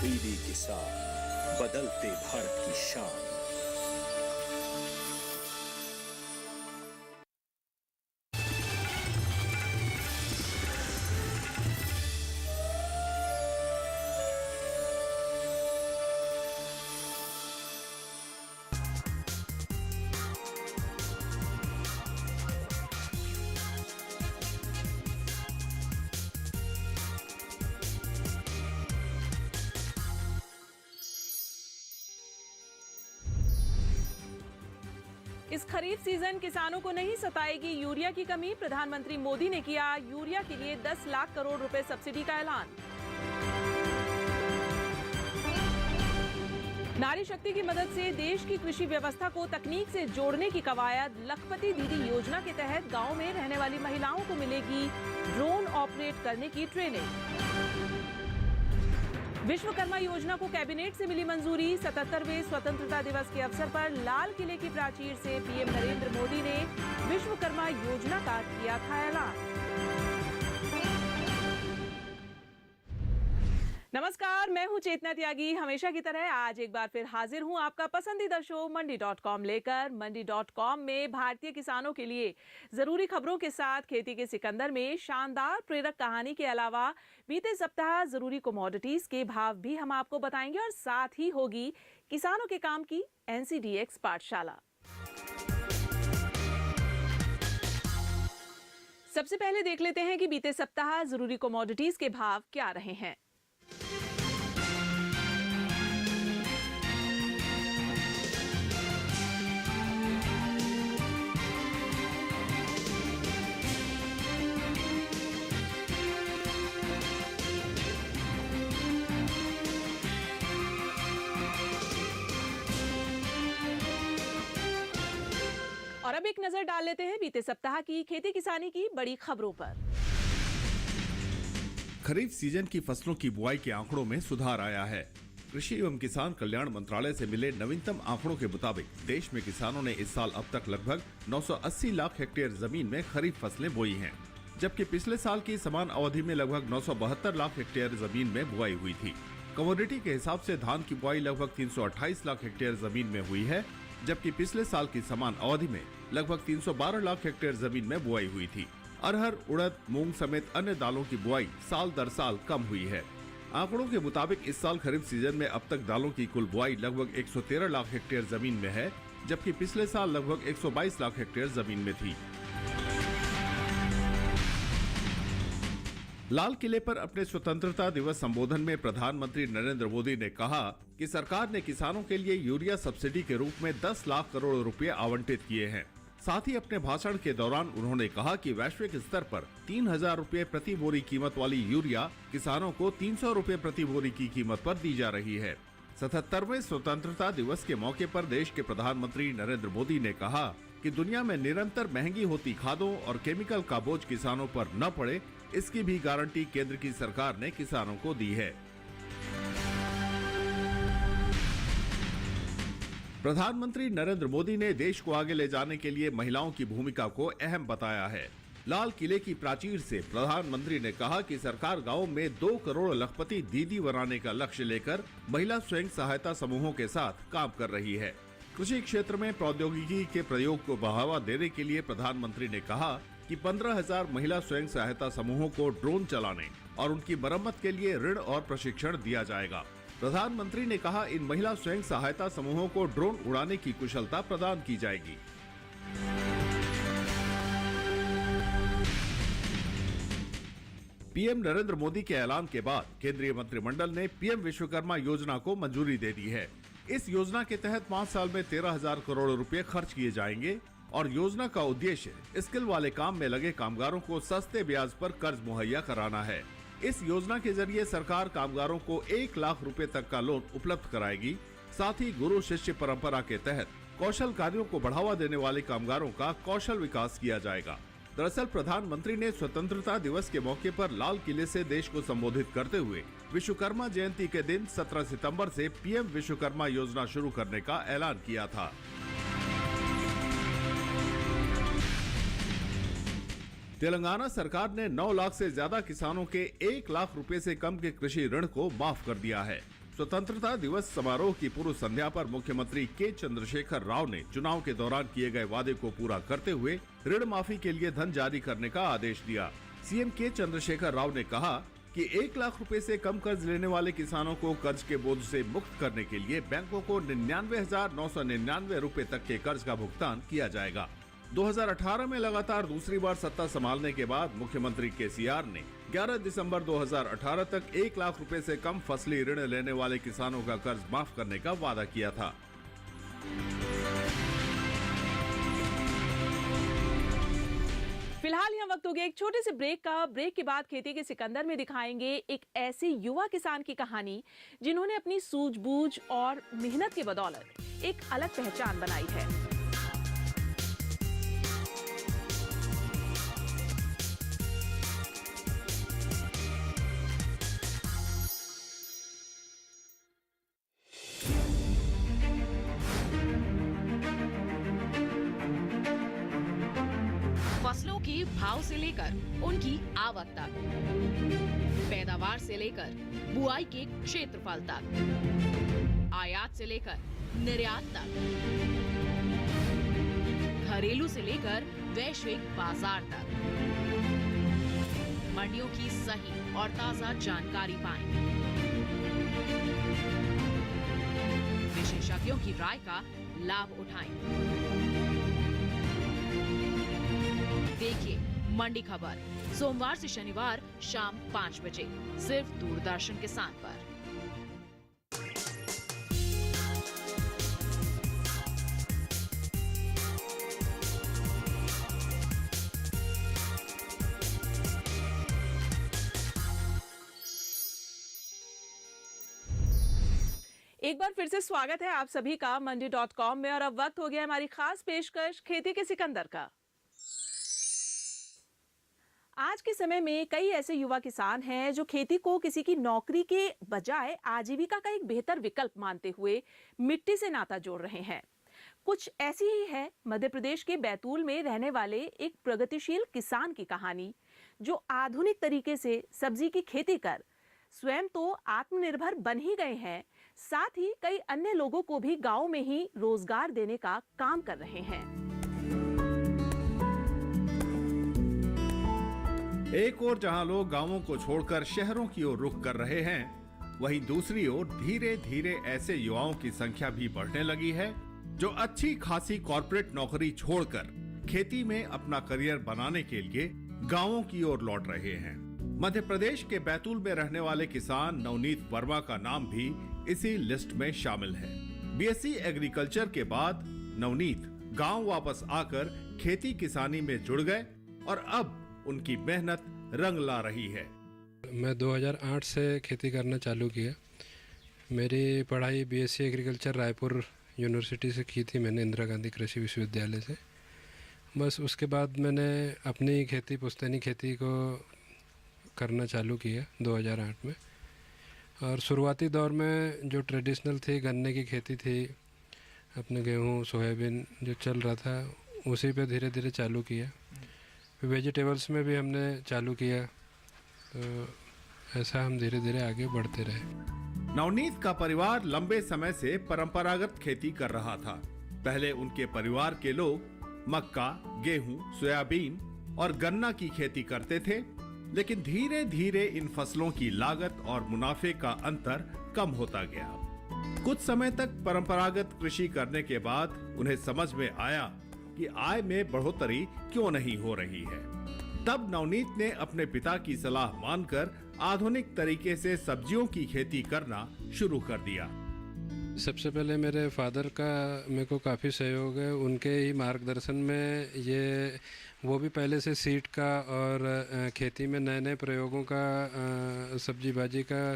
दीदी किसान, बदलते भारत की शान। इस खरीफ सीजन किसानों को नहीं सताएगी यूरिया की कमी। प्रधानमंत्री मोदी ने किया यूरिया के लिए 10 लाख करोड़ रुपए सब्सिडी का ऐलान। नारी शक्ति की मदद से देश की कृषि व्यवस्था को तकनीक से जोड़ने की कवायद। लखपति दीदी योजना के तहत गांव में रहने वाली महिलाओं को मिलेगी ड्रोन ऑपरेट करने की ट्रेनिंग। विश्वकर्मा योजना को कैबिनेट से मिली मंजूरी। 77वें स्वतंत्रता दिवस के अवसर पर लाल किले की प्राचीर से पीएम नरेंद्र मोदी ने विश्वकर्मा योजना का किया था ऐलान। नमस्कार, मैं हूं चेतना त्यागी। हमेशा की तरह आज एक बार फिर हाजिर हूं आपका पसंदीदा शो मंडी.com लेकर। मंडी.com में भारतीय किसानों के लिए जरूरी खबरों के साथ खेती के सिकंदर में शानदार प्रेरक कहानी के अलावा बीते सप्ताह जरूरी कमोडिटीज के भाव भी हम आपको बताएंगे और साथ ही होगी किसानों के काम की NCDX पाठशाला। सबसे पहले देख लेते हैं कि बीते सप्ताह जरूरी कमोडिटीज के भाव क्या रहे हैं। और अब एक नजर डाल लेते हैं बीते सप्ताह की खेती किसानी की बड़ी खबरों पर। खरीफ सीजन की फसलों की बुआई के आंकड़ों में सुधार आया है। कृषि एवं किसान कल्याण मंत्रालय से मिले नवीनतम आंकड़ों के मुताबिक देश में किसानों ने इस साल अब तक लगभग 980 लाख हेक्टेयर जमीन में खरीफ फसलें बोई हैं, जबकि पिछले साल की समान अवधि में लगभग 972 लाख हेक्टेयर जमीन में बुआई हुई थी। कमोडिटी के हिसाब से धान की बुआई लगभग 328 लाख हेक्टेयर जमीन में हुई है, जबकि पिछले साल की समान अवधि में लगभग 312 लाख हेक्टेयर जमीन में बुआई हुई थी। अरहर, उड़द, मूंग समेत अन्य दालों की बुआई साल दर साल कम हुई है। आंकड़ों के मुताबिक इस साल खरीफ सीजन में अब तक दालों की कुल बुआई लगभग 113 लाख हेक्टेयर जमीन में है, जबकि पिछले साल लगभग 122 लाख हेक्टेयर जमीन में थी। लाल किले पर अपने स्वतंत्रता दिवस संबोधन में प्रधानमंत्री नरेंद्र मोदी ने कहा कि सरकार ने किसानों के लिए यूरिया सब्सिडी के रूप में 10 लाख करोड़ रुपए आवंटित किए हैं। साथ ही अपने भाषण के दौरान उन्होंने कहा कि वैश्विक स्तर पर 3000 रुपए प्रति बोरी कीमत वाली यूरिया किसानों को 300 रुपए प्रति बोरी की कीमत पर दी जा रही है। 77वें स्वतंत्रता दिवस के मौके पर देश के प्रधानमंत्री नरेंद्र मोदी ने कहा कि दुनिया में निरंतर महंगी होती खादों और केमिकल का बोझ किसानों पर न पड़े, इसकी भी गारंटी केंद्र की सरकार ने किसानों को दी है। प्रधानमंत्री नरेंद्र मोदी ने देश को आगे ले जाने के लिए महिलाओं की भूमिका को अहम बताया है। लाल किले की प्राचीर से प्रधानमंत्री ने कहा कि सरकार गांव में 2 करोड़ लखपति दीदी बनाने का लक्ष्य लेकर महिला स्वयं सहायता समूहों के साथ काम कर रही है। कृषि क्षेत्र में प्रौद्योगिकी के प्रयोग को बढ़ावा देने के लिए प्रधानमंत्री ने कहा कि 15,000 महिला स्वयं सहायता समूहों को ड्रोन चलाने और उनकी मरम्मत के लिए ऋण और प्रशिक्षण दिया जाएगा। प्रधानमंत्री ने कहा इन महिला स्वयं सहायता समूहों को ड्रोन उड़ाने की कुशलता प्रदान की जाएगी। पीएम नरेंद्र मोदी के ऐलान के बाद केंद्रीय मंत्रिमंडल ने पीएम विश्वकर्मा योजना को मंजूरी दे दी है। इस योजना के तहत 5 साल में 13,000 करोड़ रुपए खर्च किए जाएंगे और योजना का उद्देश्य स्किल वाले काम में लगे कामगारों को सस्ते ब्याज पर कर्ज मुहैया कराना है। इस योजना के जरिए सरकार कामगारों को 1 लाख रुपए तक का लोन उपलब्ध कराएगी। साथ ही गुरु शिष्य परंपरा के तहत कौशल कार्यों को बढ़ावा देने वाले कामगारों का कौशल विकास किया जाएगा। दरअसल प्रधानमंत्री ने स्वतंत्रता दिवस के मौके पर लाल किले से देश को संबोधित करते हुए विश्वकर्मा जयंती के दिन 17 सितंबर से पीएम विश्वकर्मा योजना शुरू करने का ऐलान किया था। तेलंगाना सरकार ने 9 लाख से ज्यादा किसानों के 1 लाख रुपए से कम के कृषि ऋण को माफ कर दिया है। स्वतंत्रता दिवस समारोह की पूर्व संध्या पर मुख्यमंत्री के चंद्रशेखर राव ने चुनाव के दौरान किए गए वादे को पूरा करते हुए ऋण माफी के लिए धन जारी करने का आदेश दिया। सीएम के चंद्रशेखर राव ने कहा कि 1 लाख रुपए से कम कर्ज लेने वाले किसानों को कर्ज के बोझ से मुक्त करने के लिए बैंकों को 99,999 रुपए तक के कर्ज का भुगतान किया जाएगा। 2018 में लगातार दूसरी बार सत्ता संभालने के बाद मुख्यमंत्री केसीआर ने 11 दिसंबर 2018 तक 1 लाख रुपए से कम फसली ऋण लेने वाले किसानों का कर्ज माफ करने का वादा किया था। फिलहाल यहाँ वक्त हो गया एक छोटे से ब्रेक का। ब्रेक के बाद खेती के सिकंदर में दिखाएंगे एक ऐसे युवा किसान की कहानी जिन्होंने अपनी सूझबूझ और मेहनत की बदौलत एक अलग पहचान बनाई है। फसलों के भाव से लेकर उनकी आवक तक, पैदावार से लेकर बुआई के क्षेत्रफल तक, आयात से लेकर निर्यात तक, घरेलू से लेकर वैश्विक बाजार तक, मंडियों की सही और ताजा जानकारी पाएं। विशेषज्ञों की राय का लाभ उठाएं। देखिए मंडी खबर सोमवार से शनिवार शाम 5 बजे सिर्फ दूरदर्शन किसान पर। एक बार फिर से स्वागत है आप सभी का मंडी.com में। और अब वक्त हो गया हमारी खास पेशकश खेती के सिकंदर का। आज के समय में कई ऐसे युवा किसान हैं जो खेती को किसी की नौकरी के बजाय आजीविका का एक बेहतर विकल्प मानते हुए मिट्टी से नाता जोड़ रहे हैं। कुछ ऐसी ही है मध्य प्रदेश के बैतूल में रहने वाले एक प्रगतिशील किसान की कहानी, जो आधुनिक तरीके से सब्जी की खेती कर स्वयं तो आत्मनिर्भर बन ही गए हैं, साथ ही कई अन्य लोगों को भी गांव में ही रोजगार देने का काम कर रहे हैं। एक ओर जहां लोग गांवों को छोड़कर शहरों की ओर रुख कर रहे हैं, वहीं दूसरी ओर धीरे धीरे ऐसे युवाओं की संख्या भी बढ़ने लगी है जो अच्छी खासी कॉर्पोरेट नौकरी छोड़कर खेती में अपना करियर बनाने के लिए गांवों की ओर लौट रहे हैं। मध्य प्रदेश के बैतूल में रहने वाले किसान नवनीत वर्मा का नाम भी इसी लिस्ट में शामिल है। बीएससी एग्रीकल्चर के बाद नवनीत गांव वापस आकर खेती किसानी में जुड़ गए और अब उनकी मेहनत रंग ला रही है। मैं 2008 से खेती करना चालू किया। मेरी पढ़ाई बीएससी एग्रीकल्चर रायपुर यूनिवर्सिटी से की थी मैंने, इंदिरा गांधी कृषि विश्वविद्यालय से। बस उसके बाद मैंने अपनी खेती पुश्तैनी खेती को करना चालू किया 2008 में। और शुरुआती दौर में जो ट्रेडिशनल थी गन्ने की खेती थी, अपने गेहूँ सोयाबीन जो चल रहा था उसी पे धीरे धीरे चालू किया। वेजिटेबल्स में भी हमने चालू किया, तो ऐसा हम धीरे धीरे आगे बढ़ते रहे। नवनीत का परिवार लंबे समय से परंपरागत खेती कर रहा था। पहले उनके परिवार के लोग मक्का, गेहूं, सोयाबीन और गन्ना की खेती करते थे, लेकिन धीरे धीरे इन फसलों की लागत और मुनाफे का अंतर कम होता गया। कुछ समय तक परंपरागत कृषि करने के बाद उन्हें समझ में आया कि आय में बढ़ोतरी क्यों नहीं हो रही है। तब नवनीत ने अपने पिता की सलाह मानकर आधुनिक तरीके से सब्जियों की खेती करना शुरू कर दिया। सबसे पहले मेरे फादर का मेरे को काफ़ी सहयोग है, उनके ही मार्गदर्शन में ये वो भी पहले से सीड का और खेती में नए नए प्रयोगों का सब्जी भाजी का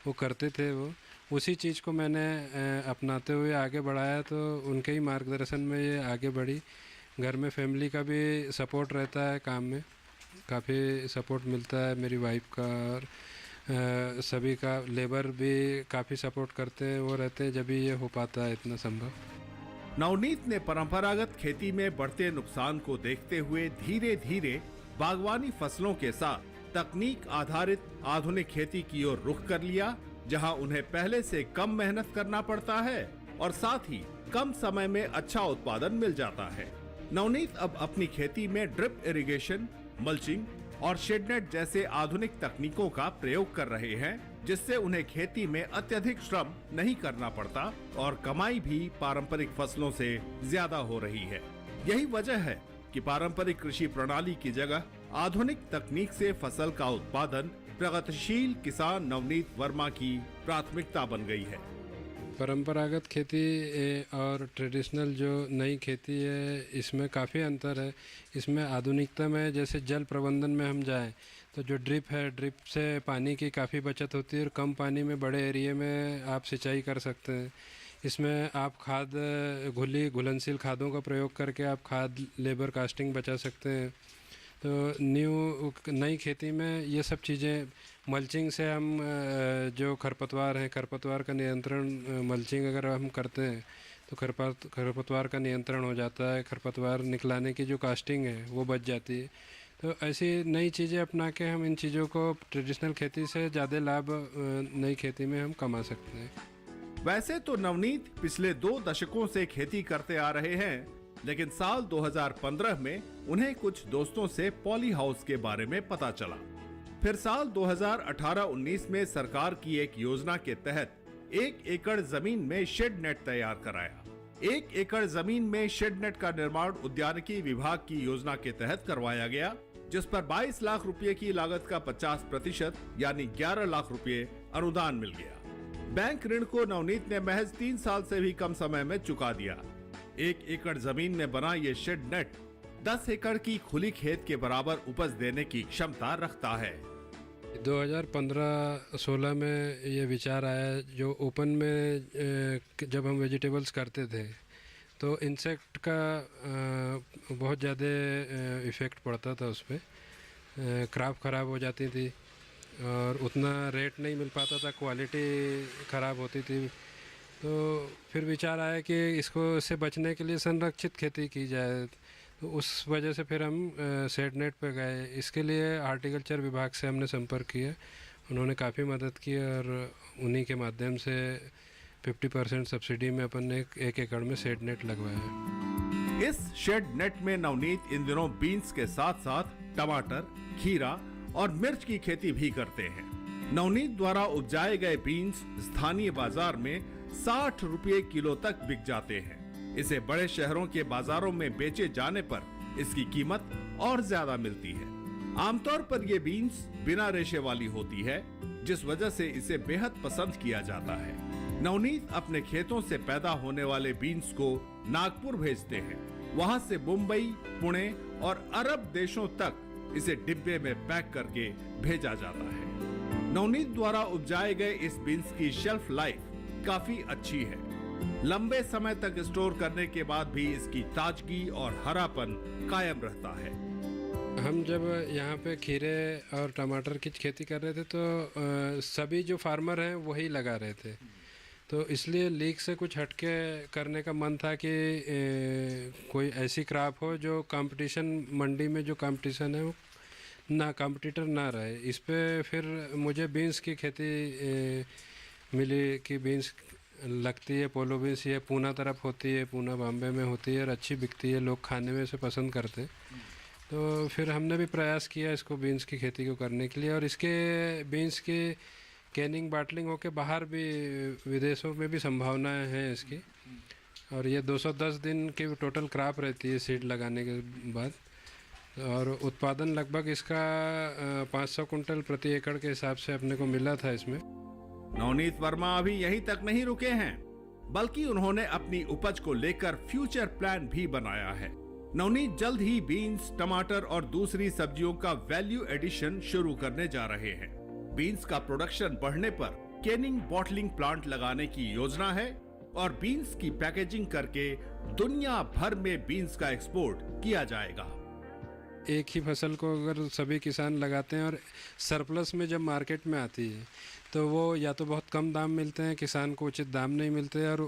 वो करते थे। वो उसी चीज़ को मैंने अपनाते हुए आगे बढ़ाया, तो उनके ही मार्गदर्शन में ये आगे बढ़ी। घर में फैमिली का भी सपोर्ट रहता है, काम में काफ़ी सपोर्ट मिलता है मेरी वाइफ का, और सभी का लेबर भी काफ़ी सपोर्ट करते हैं, वो रहते हैं जब भी ये हो पाता है इतना संभव। नवनीत ने परंपरागत खेती में बढ़ते नुकसान को देखते हुए धीरे धीरे बागवानी फसलों के साथ तकनीक आधारित आधुनिक खेती की ओर रुख कर लिया जहां उन्हें पहले से कम मेहनत करना पड़ता है और साथ ही कम समय में अच्छा उत्पादन मिल जाता है। नवनीत अब अपनी खेती में ड्रिप इरिगेशन, मल्चिंग और शेडनेट जैसे आधुनिक तकनीकों का प्रयोग कर रहे हैं, जिससे उन्हें खेती में अत्यधिक श्रम नहीं करना पड़ता और कमाई भी पारंपरिक फसलों से ज्यादा हो रही है। यही वजह है कि पारंपरिक कृषि प्रणाली की जगह आधुनिक तकनीक से फसल का उत्पादन प्रगतिशील किसान नवनीत वर्मा की प्राथमिकता बन गई है। परंपरागत खेती और ट्रेडिशनल जो नई खेती है, इसमें काफ़ी अंतर है। इसमें आधुनिकता में जैसे जल प्रबंधन में हम जाएं तो जो ड्रिप है, ड्रिप से पानी की काफ़ी बचत होती है और कम पानी में बड़े एरिया में आप सिंचाई कर सकते हैं। इसमें आप खाद घुलनशील खादों का प्रयोग करके आप खाद, लेबर कास्टिंग बचा सकते हैं। तो नई खेती में ये सब चीज़ें, मल्चिंग से हम जो खरपतवार हैं, खरपतवार का नियंत्रण, मल्चिंग अगर हम करते हैं तो खरपतवार का नियंत्रण हो जाता है। खरपतवार निकलाने की जो कास्टिंग है वो बच जाती है। तो ऐसी नई चीज़ें अपना के हम इन चीज़ों को ट्रेडिशनल खेती से ज़्यादा लाभ नई खेती में हम कमा सकते हैं। वैसे तो नवनीत पिछले 2 दशकों से खेती करते आ रहे हैं, लेकिन साल 2015 में उन्हें कुछ दोस्तों से पॉली हाउस के बारे में पता चला। फिर साल 2018-19 में सरकार की एक योजना के तहत 1 एकड़ जमीन में शेड नेट तैयार कराया। 1 एकड़ जमीन में शेड नेट का निर्माण उद्यानिकी विभाग की योजना के तहत करवाया गया, जिस पर 22 लाख रुपए की लागत का 50% यानी 11 लाख रुपए अनुदान मिल गया। बैंक ऋण को नवनीत ने महज 3 साल से भी कम समय में चुका दिया। 1 एकड़ जमीन में बना ये शेड नेट 10 एकड़ की खुली खेत के बराबर उपज देने की क्षमता रखता है। 2015-16 में ये विचार आया, जो ओपन में जब हम वेजिटेबल्स करते थे तो इंसेक्ट का बहुत ज़्यादा इफ़ेक्ट पड़ता था उस पर। क्रॉप ख़राब हो जाती थी और उतना रेट नहीं मिल पाता था, क्वालिटी ख़राब होती थी। तो फिर विचार आया कि इसको से बचने के लिए संरक्षित खेती की जाए। तो उस वजह से फिर हम शेड नेट पे गए। इसके लिए हार्टिकल्चर विभाग से हमने संपर्क किया, उन्होंने काफ़ी मदद की और उन्हीं के माध्यम से 50% सब्सिडी में अपन ने 1 एकड़ में शेड नेट लगवाया। इस शेड नेट में नवनीत इन दिनों बीन्स के साथ साथ टमाटर, खीरा और मिर्च की खेती भी करते हैं। नवनीत द्वारा उपजाए गए बीन्स स्थानीय बाजार में 60 रुपये किलो तक बिक जाते हैं। इसे बड़े शहरों के बाजारों में बेचे जाने पर इसकी कीमत और ज्यादा मिलती है। आमतौर पर ये बीन्स बिना रेशे वाली होती है, जिस वजह से इसे बेहद पसंद किया जाता है। नवनीत अपने खेतों से पैदा होने वाले बीन्स को नागपुर भेजते हैं। वहां से मुंबई, पुणे और अरब देशों तक इसे डिब्बे में पैक करके भेजा जाता है। नवनीत द्वारा उपजाए गए इस बीन्स की शेल्फ लाइफ काफी अच्छी है। लंबे समय तक स्टोर करने के बाद भी इसकी ताजगी और हरापन कायम रहता है। हम जब यहाँ पे खीरे और टमाटर की खेती कर रहे थे तो सभी जो फार्मर हैं वही लगा रहे थे। तो इसलिए लीग से कुछ हटके करने का मन था कि कोई ऐसी क्रॉप हो जो कंपटीशन, मंडी में जो कंपटीशन है वो ना, कंपटीटर ना रहे। इस पे फिर मुझे बीन्स की खेती मिली कि बीन्स लगती है, पोलो बीन्स ये पूना तरफ होती है, पूना बॉम्बे में होती है और अच्छी बिकती है, लोग खाने में इसे पसंद करते हैं। तो फिर हमने भी प्रयास किया इसको बीन्स की खेती को करने के लिए, और इसके बीन्स की कैनिंग, बाटलिंग होके बाहर भी विदेशों में भी संभावनाएं हैं इसकी। और ये 210 दिन की टोटल क्रॉप रहती है सीड लगाने के बाद, और उत्पादन लगभग इसका 500 कुंटल प्रति एकड़ के हिसाब से अपने को मिला था इसमें। नवनीत वर्मा अभी यहीं तक नहीं रुके हैं, बल्कि उन्होंने अपनी उपज को लेकर फ्यूचर प्लान भी बनाया है। नवनीत जल्द ही बीन्स, टमाटर और दूसरी सब्जियों का वैल्यू एडिशन शुरू करने जा रहे हैं। बीन्स का प्रोडक्शन बढ़ने पर कैनिंग, बॉटलिंग प्लांट लगाने की योजना है और बीन्स की पैकेजिंग करके दुनिया भर में बीन्स का एक्सपोर्ट किया जाएगा। एक ही फसल को अगर सभी किसान लगाते हैं और सरप्लस में जब मार्केट में आती है तो वो या तो बहुत कम दाम मिलते हैं, किसान को उचित दाम नहीं मिलते, और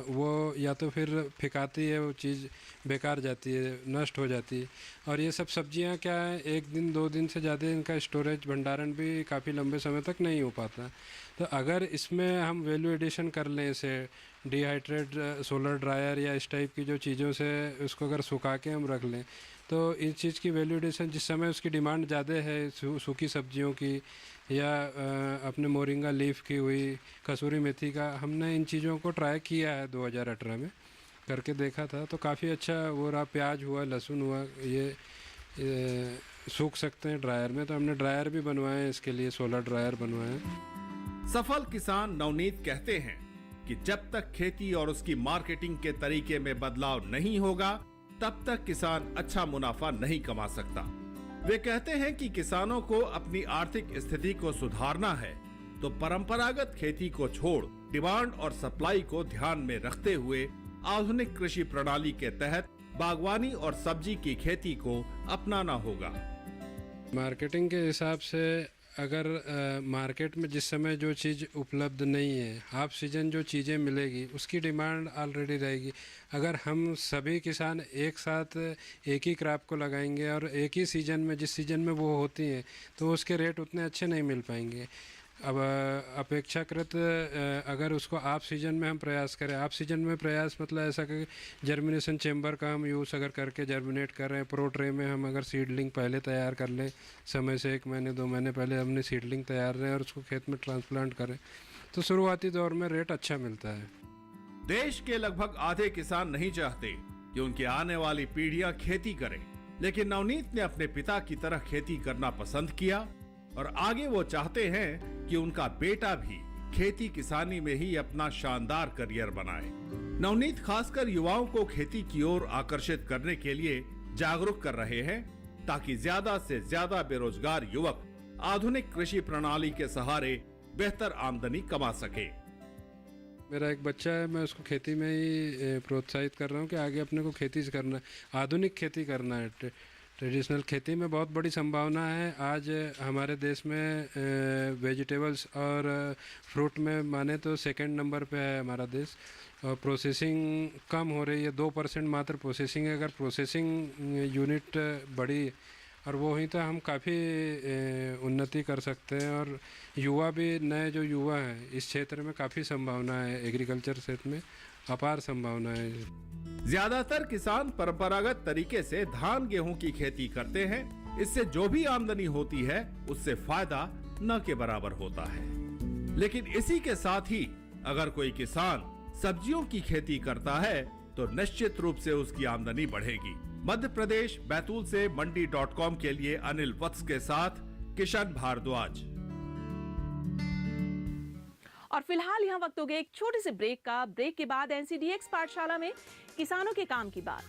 वो या तो फिर फेंकाती है, वो चीज़ बेकार जाती है, नष्ट हो जाती है। और ये सब सब्जियां क्या है, 1 दिन 2 दिन से ज़्यादा इनका स्टोरेज, भंडारण भी काफ़ी लंबे समय तक नहीं हो पाता। तो अगर इसमें हम वैल्यू एडिशन कर लें, इसे डिहाइड्रेट सोलर ड्रायर या इस टाइप की जो चीज़ों से उसको अगर सुखा के हम रख लें, तो इस चीज़ की वैल्यू एडिशन जिस समय उसकी डिमांड ज़्यादा है सूखी सब्जियों की या अपने मोरिंगा लीफ की हुई, कसूरी मेथी का, हमने इन चीज़ों को ट्राई किया है 2018 में करके देखा था, तो काफ़ी अच्छा वो रहा। प्याज हुआ, लहसुन हुआ, ये सूख सकते हैं ड्रायर में, तो हमने ड्रायर भी बनवाए हैं, इसके लिए सोलर ड्रायर बनवाए हैं। सफल किसान नवनीत कहते हैं कि जब तक खेती और उसकी मार्केटिंग के तरीके में बदलाव नहीं होगा, तब तक किसान अच्छा मुनाफा नहीं कमा सकता। वे कहते हैं कि किसानों को अपनी आर्थिक स्थिति को सुधारना है तो परंपरागत खेती को छोड़ डिमांड और सप्लाई को ध्यान में रखते हुए आधुनिक कृषि प्रणाली के तहत बागवानी और सब्जी की खेती को अपनाना होगा। मार्केटिंग के हिसाब से अगर मार्केट में जिस समय जो चीज़ उपलब्ध नहीं है, हाफ सीजन जो चीज़ें मिलेगी उसकी डिमांड ऑलरेडी रहेगी। अगर हम सभी किसान एक साथ एक ही क्रॉप को लगाएंगे और एक ही सीज़न में, जिस सीज़न में वो होती हैं, तो उसके रेट उतने अच्छे नहीं मिल पाएंगे। अब अपेक्षाकृत अगर उसको आप सीजन में हम प्रयास करें, आप सीजन में प्रयास मतलब ऐसा कि जर्मिनेशन चेम्बर का हम यूज़ अगर करके जर्मिनेट कर रहे हैं, प्रो ट्रे में हम अगर सीडलिंग पहले तैयार कर लें, समय से 1 महीने 2 महीने पहले हमने सीडलिंग तैयार रहे और उसको खेत में ट्रांसप्लांट करें, तो शुरुआती दौर में रेट अच्छा मिलता है। देश के लगभग आधे किसान नहीं चाहते कि उनकी आने वाली पीढ़ियां खेती करें, लेकिन नवनीत ने अपने पिता की तरह खेती करना पसंद किया और आगे वो चाहते हैं कि उनका बेटा भी खेती किसानी में ही अपना शानदार करियर बनाए। नवनीत खासकर युवाओं को खेती की ओर आकर्षित करने के लिए जागरूक कर रहे हैं, ताकि ज्यादा से ज्यादा बेरोजगार युवक आधुनिक कृषि प्रणाली के सहारे बेहतर आमदनी कमा सके। मेरा एक बच्चा है, मैं उसको खेती में ही प्रोत्साहित कर रहा हूँ कि आगे अपने को खेती करना है, आधुनिक खेती करना है। ट्रेडिशनल खेती में बहुत बड़ी संभावना है। आज हमारे देश में वेजिटेबल्स और फ्रूट में माने तो 2nd नंबर पे है हमारा देश, और प्रोसेसिंग कम हो रही है, 2% मात्र प्रोसेसिंग है। अगर प्रोसेसिंग यूनिट बढ़ी और वो ही तो हम काफ़ी उन्नति कर सकते हैं। और युवा भी, नए जो युवा हैं इस क्षेत्र में काफ़ी संभावना है, एग्रीकल्चर क्षेत्र में अपार संभावना है। ज्यादातर किसान परंपरागत तरीके से धान गेहूं की खेती करते हैं। इससे जो भी आमदनी होती है उससे फायदा न के बराबर होता है। लेकिन इसी के साथ ही अगर कोई किसान सब्जियों की खेती करता है तो निश्चित रूप से उसकी आमदनी बढ़ेगी। मध्य प्रदेश बैतूल से मंडी.com के लिए अनिल वत्स के साथ किशन भारद्वाज। और फिलहाल यहाँ वक्त हो गया एक छोटे से ब्रेक का। ब्रेक के बाद NCDX पाठशाला में किसानों के काम की बात।